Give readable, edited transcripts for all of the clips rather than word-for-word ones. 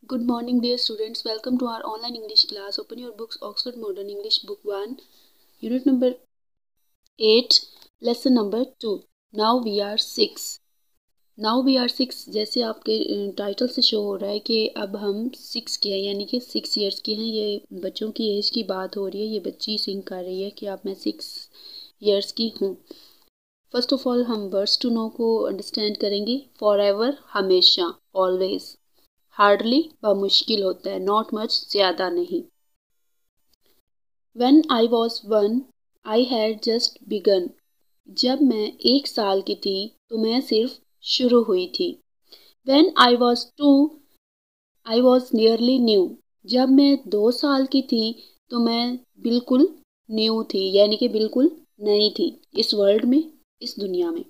Good morning, dear students. Welcome to our online English class. Open your books, Oxford Modern English, Book 1, Unit number 8, Lesson number 2. Now we are 6. Now we are 6 जैसे आपके title से show हो रहा है कि अब हम 6 के हैं, यानी कि 6 ईयर्स के हैं। ये बच्चों की एज की बात हो रही है। ये बच्ची सिंग कर रही है कि अब मैं 6 ईयर्स की हूँ। फर्स्ट ऑफ ऑल हम वर्ड्स टू नो को अंडरस्टैंड करेंगे। फॉरएवर हमेशा, ऑलवेज। हार्डली बमुश्किल होता है, नॉट मच ज़्यादा नहीं। When I was 1, I had just begun. जब मैं 1 साल की थी तो मैं सिर्फ शुरू हुई थी। When I was 2, I was nearly new. जब मैं 2 साल की थी तो मैं बिल्कुल न्यू थी, यानी कि बिल्कुल नई थी इस वर्ल्ड में, इस दुनिया में।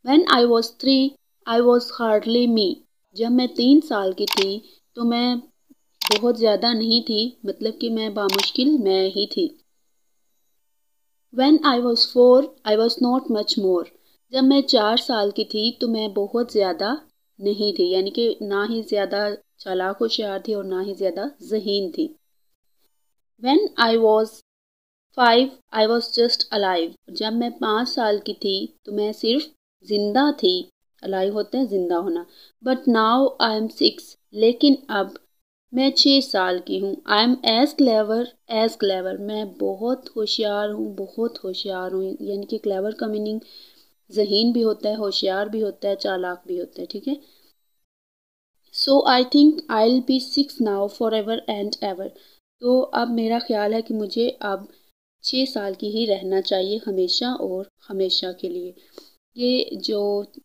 When I was 3, I was hardly me. जब मैं 3 साल की थी तो मैं बहुत ज़्यादा नहीं थी, मतलब कि मैं बामुश्किल मैं ही थी। When I was 4, I was not much more. जब मैं 4 साल की थी तो मैं बहुत ज़्यादा नहीं थी, यानी कि ना ही ज़्यादा चालाक होशियार थी और ना ही ज़्यादा ज़हीन थी। When I was 5, I was just alive. जब मैं 5 साल की थी तो मैं सिर्फ जिंदा थी। अलाइव होता है जिंदा होना। But now I am 6. लेकिन अब मैं 6 साल की हूँ। I am as clever. मैं बहुत होशियार हूँ, बहुत होशियार हूँ। यानी कि क्लेवर का मीनिंग ज़हीन भी होता है, होशियार भी होता है, चालाक भी होता है, ठीक है। So I think I will be 6 now for ever and ever. तो अब मेरा ख्याल है कि मुझे अब 6 साल की ही रहना चाहिए, हमेशा और हमेशा के लिए। ये जो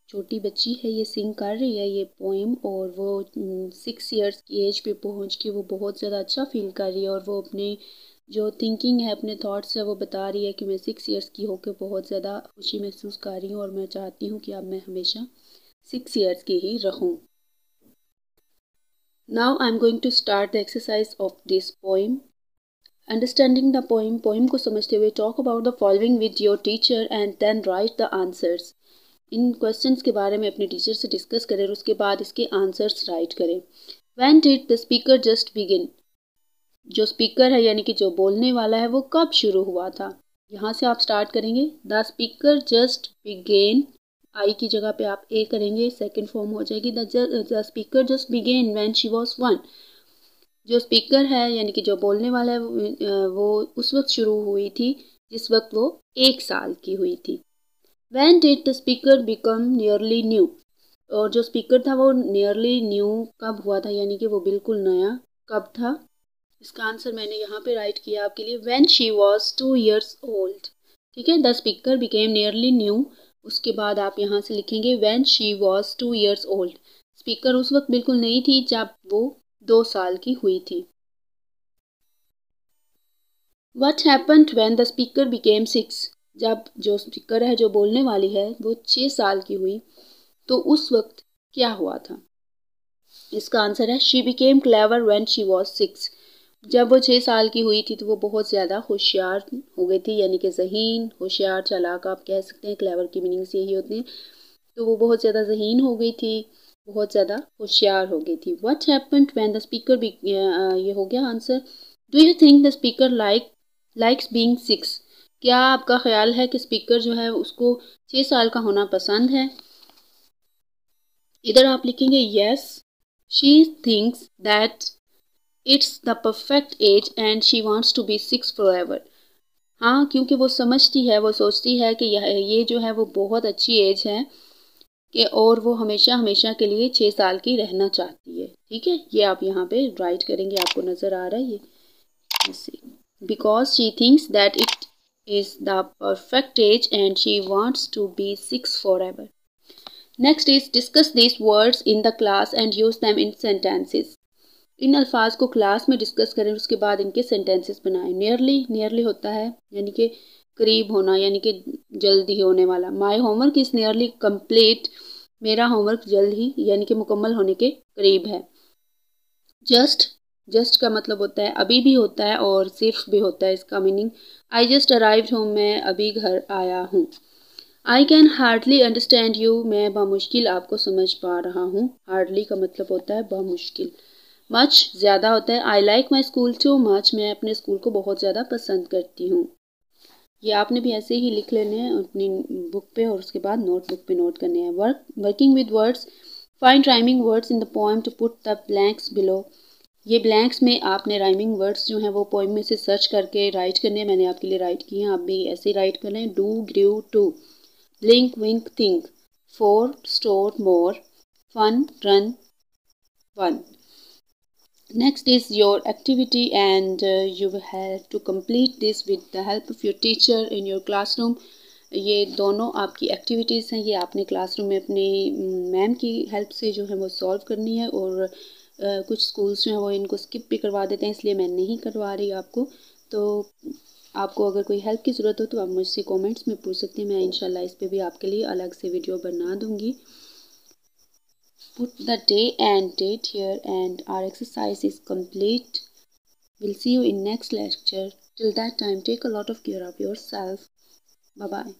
छोटी बच्ची है ये सिंग कर रही है ये पोएम, और वो 6 इयर्स की एज पे पहुंच के वो बहुत ज़्यादा अच्छा फील कर रही है, और वो अपने जो थिंकिंग है, अपने थॉट्स है, वो बता रही है कि मैं 6 इयर्स की होकर बहुत ज़्यादा खुशी महसूस कर रही हूँ और मैं चाहती हूँ कि अब मैं हमेशा 6 इयर्स की ही रहूँ। Now I am going to start the exercise of this poem. Understanding the poem, poem को समझते हुए talk about the following with your teacher and then write the answers. इन क्वेश्चंस के बारे में अपने टीचर से डिस्कस करें और उसके बाद इसके आंसर्स राइट करें। When did the speaker just begin? जो स्पीकर है यानी कि जो बोलने वाला है वो कब शुरू हुआ था? यहाँ से आप स्टार्ट करेंगे। द स्पीकर जस्ट बिगेन, आई की जगह पे आप ए करेंगे, सेकंड फॉर्म हो जाएगी the speaker just began when she was 1। जो स्पीकर है यानी कि जो बोलने वाला है वो उस वक्त शुरू हुई थी जिस वक्त वो 1 साल की हुई थी। When did the speaker become nearly new? और जो स्पीकर था वो nearly new कब हुआ था, यानी कि वो बिल्कुल नया कब था? इसका आंसर मैंने यहाँ पे राइट किया आपके लिए। When she was 2 years old. ठीक है, the speaker became nearly new। उसके बाद आप यहाँ से लिखेंगे when she was 2 years old. Speaker उस वक्त बिल्कुल नई थी जब वो 2 साल की हुई थी। What happened when the speaker became 6? जब जो स्पीकर है, जो बोलने वाली है, वो 6 साल की हुई तो उस वक्त क्या हुआ था? इसका आंसर है she became clever when she was 6। जब वो 6 साल की हुई थी तो वो बहुत ज़्यादा होशियार हो गई थी, यानी कि ज़हीन, होशियार, चालाक आप कह सकते हैं। क्लेवर की मीनिंग्स यही होती हैं। तो वो बहुत ज़्यादा ज़हीन हो गई थी, बहुत ज़्यादा होशियार हो गई थी। What happened when the speaker, ये हो गया answer. Do you think the speaker likes being 6? क्या आपका ख्याल है कि स्पीकर जो है उसको 6 साल का होना पसंद है? इधर आप लिखेंगे yes, she thinks that it's the perfect age and she wants to be 6 forever. हाँ, क्योंकि वो समझती है, वो सोचती है कि ये जो है वो बहुत अच्छी एज है कि और वो हमेशा हमेशा के लिए 6 साल की रहना चाहती है। ठीक है, ये आप यहाँ पे राइट करेंगे, आपको नज़र आ रहा है ये। Because she thinks that it is the perfect age and she wants to be 6 forever. Next is discuss this words in the class and use them in sentences. इन अल्फाज को क्लास में डिस्कस करें, उसके बाद इनके सेंटेंसेस बनाएं। Nearly होता है यानी कि करीब होना, यानी कि जल्दी होने वाला। My homework is nearly complete. मेरा होमवर्क जल्द ही यानी कि मुकम्मल होने के करीब है। जस्ट का मतलब होता है अभी भी होता है और सिर्फ भी होता है। इसका meaning I just arrived home, मैं अभी घर आया हूँ। I can hardly understand you, मैं बामुश्किल आपको समझ पा रहा हूँ। हार्डली का मतलब होता है बामुश्किल। मच ज़्यादा होता है। I like my school too much, मैं अपने स्कूल को बहुत ज़्यादा पसंद करती हूँ। ये आपने भी ऐसे ही लिख लेने हैं अपनी बुक पे और उसके बाद नोटबुक पे नोट करने हैं। Working with words, find rhyming words in the poem to put the blanks below. ये ब्लैंक्स में आपने राइमिंग वर्ड्स जो हैं वो पोएम में से सर्च करके राइट करने हैं। मैंने आपके लिए राइट किए हैं, आप भी ऐसे ही राइट करें। Do, grew, two, blink, wink, think, four, store, more, fun, run, one. Next is your activity and you will have to complete this with the help of your teacher in your classroom. ये दोनों आपकी activities हैं, ये आपने classroom में अपनी ma'am की help से जो है वो सॉल्व करनी है। और कुछ स्कूल्स जो हैं वो इनको स्किप भी करवा देते हैं, इसलिए मैं नहीं करवा रही आपको। तो आपको अगर कोई हेल्प की ज़रूरत हो तो आप मुझसे कमेंट्स में पूछ सकते हैं, मैं इंशाल्लाह इस पर भी आपके लिए अलग से वीडियो बना दूँगी। Put the day and date here and our exercise is complete. We'll see you in next lecture. Till that time, take a lot of care of yourself. Bye bye.